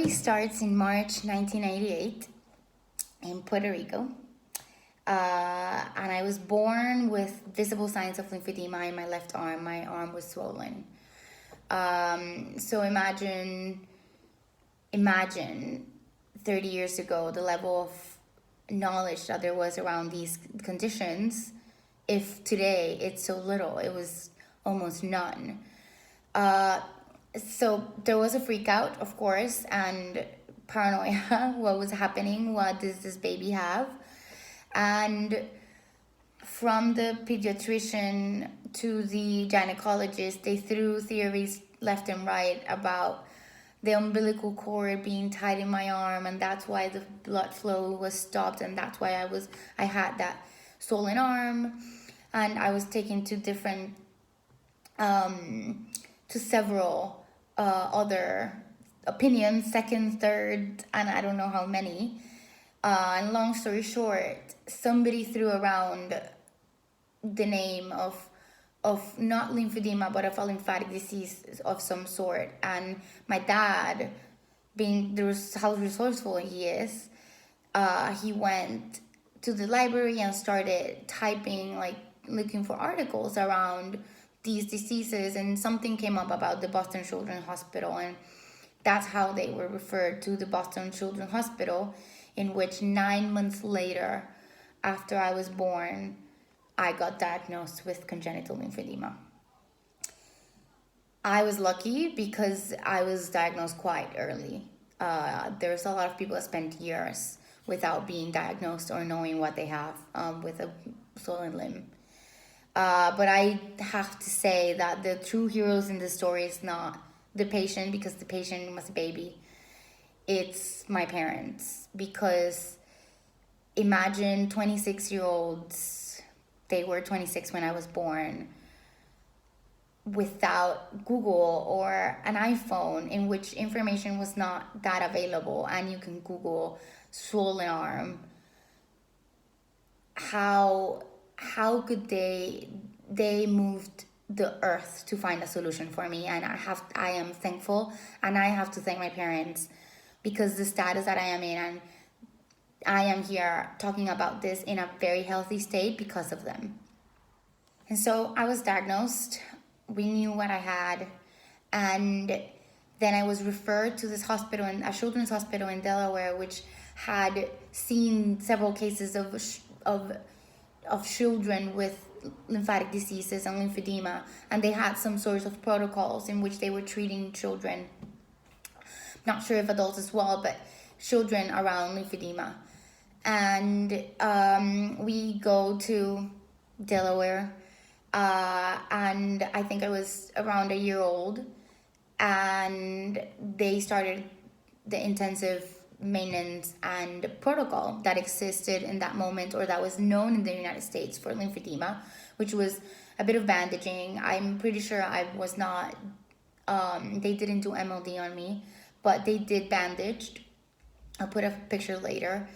story starts in March 1998 in Puerto Rico. And I was born with visible signs of lymphedema in my left arm. My arm was swollen. So imagine 30 years ago, the level of knowledge that there was around these conditions. If today it's so little, it was almost none. So there was a freak out, of course, and paranoia. What was happening? What does this baby have? And from the pediatrician to the gynecologist, they threw theories left and right about the umbilical cord being tied in my arm, and that's why the blood flow was stopped, and that's why I had that swollen arm. And I was taken to different to several other opinions, second, third, and I don't know how many. And long story short, somebody threw around the name of not lymphedema, but of a lymphatic disease of some sort. And my dad, being how resourceful he is, he went to the library and started typing, like looking for articles around these diseases, and something came up about the Boston Children's Hospital, and that's how they were referred to the Boston Children's Hospital, in which 9 months later, after I was born, I got diagnosed with congenital lymphedema. I was lucky because I was diagnosed quite early. There's a lot of people that spend years without being diagnosed or knowing what they have with a swollen limb. But I have to say that the true heroes in the story is not the patient, because the patient was a baby. It's my parents, because imagine 26-year-olds, they were 26 when I was born, without Google or an iPhone, in which information was not that available, and you can Google swollen arm. How could they moved the earth to find a solution for me? And I am thankful, and I have to thank my parents, because the status that I am in, and I am here talking about this in a very healthy state because of them. And so I was diagnosed. We knew what I had, and then I was referred to this hospital, a children's hospital in Delaware, which had seen several cases of children with lymphatic diseases and lymphedema, and they had some sorts of protocols in which they were treating children, not sure if adults as well, but children around lymphedema. And we go to Delaware, and I think I was around a year old, and they started the intensive maintenance and protocol that existed in that moment, or that was known in the United States for lymphedema, which was a bit of bandaging. I'm pretty sure I was not, they didn't do MLD on me, but they did bandage. I'll put a picture later.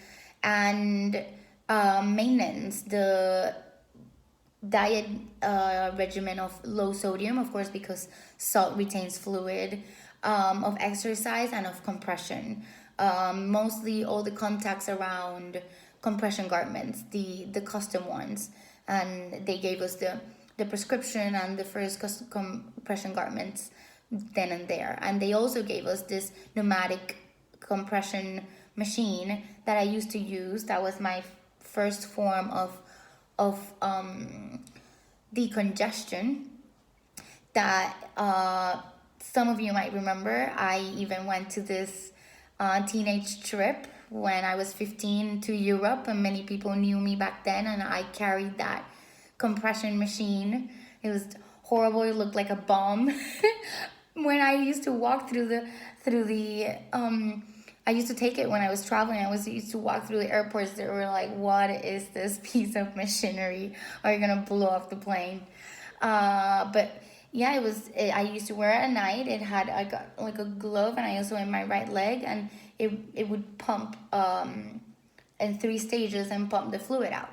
And maintenance, the diet regimen of low sodium, of course, because salt retains fluid, of exercise, and of compression. Mostly all the contacts around compression garments, the custom ones, and they gave us the prescription and the first compression garments then and there. And they also gave us this pneumatic compression machine that I used to use. That was my first form of decongestion that some of you might remember. I even went to this teenage trip when I was 15 to Europe, and many people knew me back then, and I carried that compression machine. It was horrible. It looked like a bomb. When I used to walk through the I used to take it when I was traveling. I used to walk through the airports. They were like, what is this piece of machinery? Are you gonna blow up the plane? But yeah, I used to wear it at night. I got like a glove, and I also in my right leg, and it would pump in 3 stages and pump the fluid out.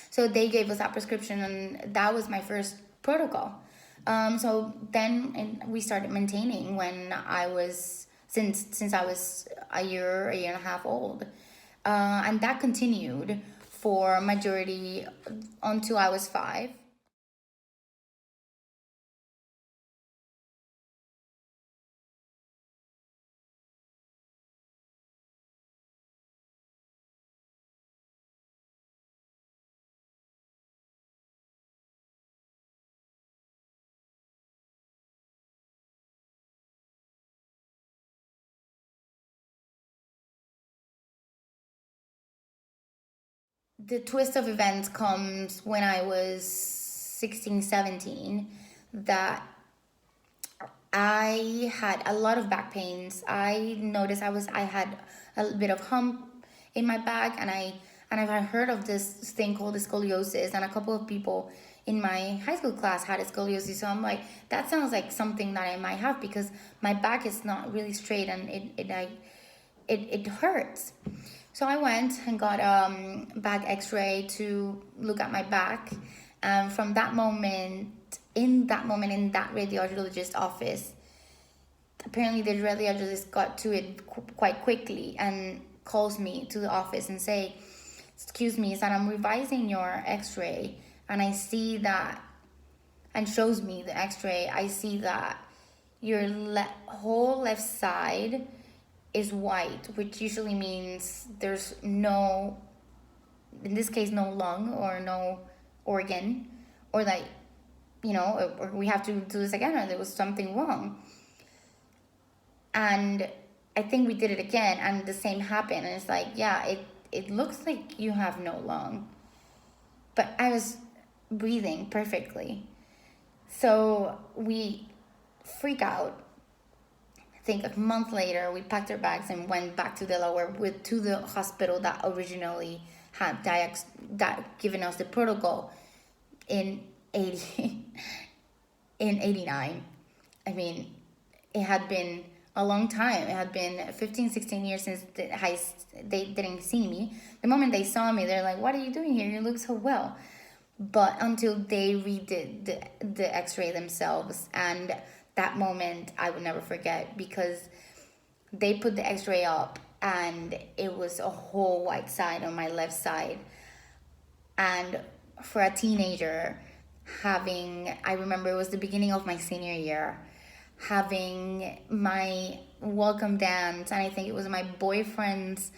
So they gave us that prescription, and that was my first protocol. So then we started maintaining when I was since I was a year and a half old. And that continued for majority until I was 5. The twist of events comes when I was 16, 17, that I had a lot of back pains. I noticed I had a bit of hump in my back, and I've heard of this thing called scoliosis, and a couple of people in my high school class had scoliosis. So I'm like, that sounds like something that I might have, because my back is not really straight, and it hurts. So I went and got a back X-ray to look at my back. From that moment, in that radiologist office, apparently the radiologist got to it quite quickly and calls me to the office and say, "Excuse me, son, I'm revising your X-ray, and I see that," and shows me the X-ray. I see that your whole left side is white, which usually means there's no, in this case, no lung or no organ, or like, or we have to do this again, or there was something wrong. And I think we did it again, and the same happened. And it's like, yeah, it looks like you have no lung. But I was breathing perfectly. So we freak out. I think a month later, we packed our bags and went back to Delaware to the hospital that originally had given us the protocol in 89. I mean, it had been a long time. It had been 15, 16 years since they didn't see me. The moment they saw me, they're like, "What are you doing here? You look so well." But until they redid the X-ray themselves, and that moment I would never forget, because they put the X-ray up and it was a whole white side on my left side. And for a teenager, I remember it was the beginning of my senior year, having my welcome dance, and I think it was my boyfriend's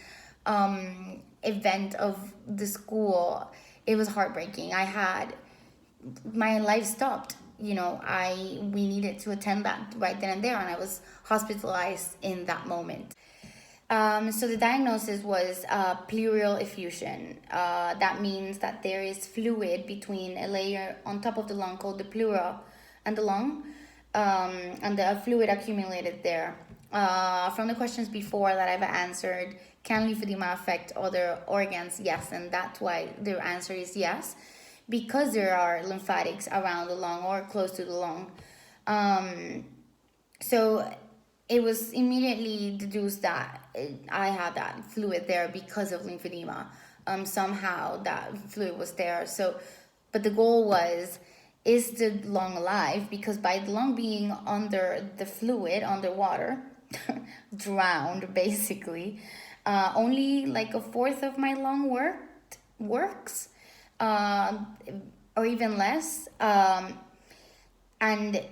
event of the school. It was heartbreaking. My life stopped. We needed to attend that right then and there, and I was hospitalized in that moment. So the diagnosis was pleural effusion. That means that there is fluid between a layer on top of the lung called the pleura and the lung, and the fluid accumulated there. From the questions before that I've answered, can lymphedema affect other organs? Yes, and that's why the answer is yes, because there are lymphatics around the lung or close to the lung. So it was immediately deduced that I had that fluid there because of lymphedema. Somehow that fluid was there. So, but the goal was, is the lung alive? Because by the lung being under the fluid, underwater, drowned basically, only like a fourth of my lung works, or even less. And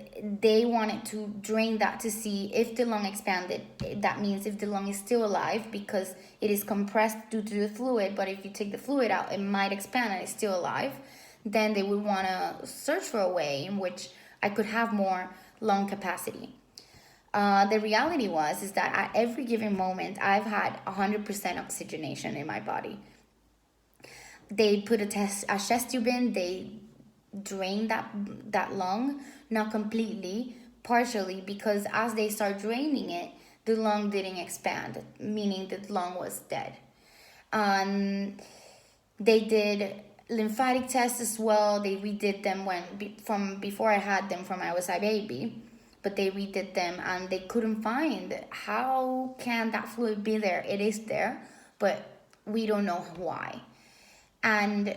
they wanted to drain that to see if the lung expanded. That means if the lung is still alive, because it is compressed due to the fluid, but if you take the fluid out, it might expand and it's still alive. Then they would want to search for a way in which I could have more lung capacity. The reality is that at every given moment, I've had 100% oxygenation in my body. They put a chest tube in, they drain that lung, not completely, partially, because as they start draining it, the lung didn't expand, meaning the lung was dead. They did lymphatic tests as well. They redid them from before I had them, from I was a baby, but they redid them and they couldn't find how can that fluid be there. It is there, but we don't know why. And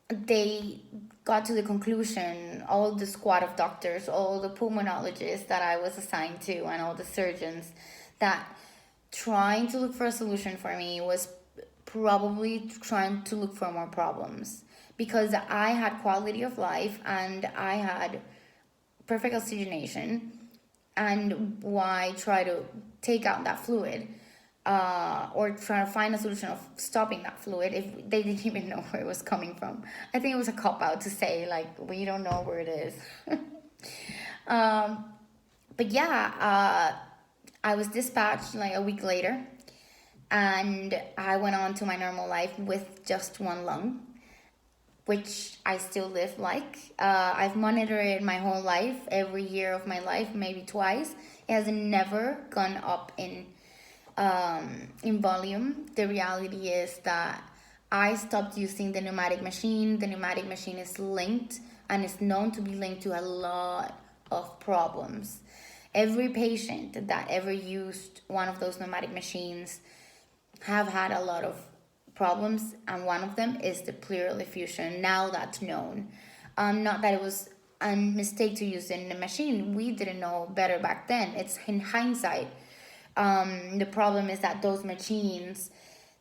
they got to the conclusion, all the squad of doctors, all the pulmonologists that I was assigned to, and all the surgeons, that trying to look for a solution for me was probably trying to look for more problems, because I had quality of life and I had perfect oxygenation. And why try to take out that fluid, or try to find a solution of stopping that fluid if they didn't even know where it was coming from? I think it was a cop out to say, like, we don't know where it is. But yeah, I was dispatched like a week later, and I went on to my normal life with just one lung, which I still live like. I've monitored it my whole life, every year of my life, maybe twice. It has never gone up in volume. The reality is that I stopped using the pneumatic machine. The pneumatic machine is linked and is known to be linked to a lot of problems. Every patient that ever used one of those pneumatic machines have had a lot of problems, and one of them is the pleural effusion. Now that's known. Not that it was a mistake to use in the machine. We didn't know better back then. It's in hindsight. The problem is that those machines,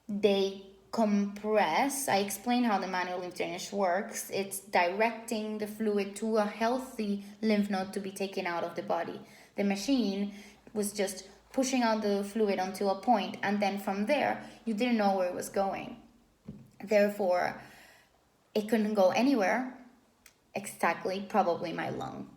they compress. I explained how the manual lymph drainage works. It's directing the fluid to a healthy lymph node to be taken out of the body. The machine was just pushing out the fluid onto a point, and then from there, you didn't know where it was going. Therefore, it couldn't go anywhere, exactly, probably my lung.